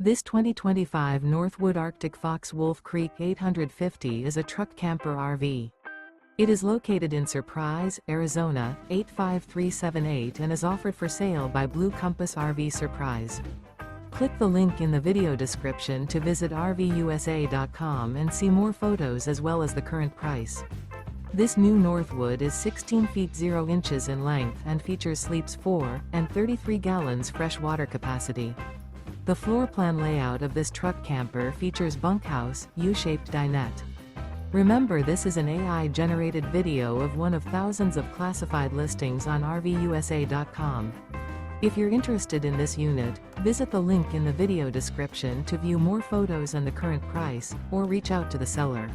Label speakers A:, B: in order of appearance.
A: This 2025 Northwood Arctic Fox Wolf Creek 850 is a truck camper RV. It is located in Surprise, Arizona, 85378 and is offered for sale by Blue Compass RV Surprise. Click the link in the video description to visit RVUSA.com and see more photos as well as the current price. This new Northwood is 16 feet 0 inches in length and features sleeps 4 and 33 gallons fresh water capacity. The floor plan layout of this truck camper features bunkhouse, U-shaped dinette. Remember, this is an AI-generated video of one of thousands of classified listings on RVUSA.com. If you're interested in this unit, visit the link in the video description to view more photos and the current price, or reach out to the seller.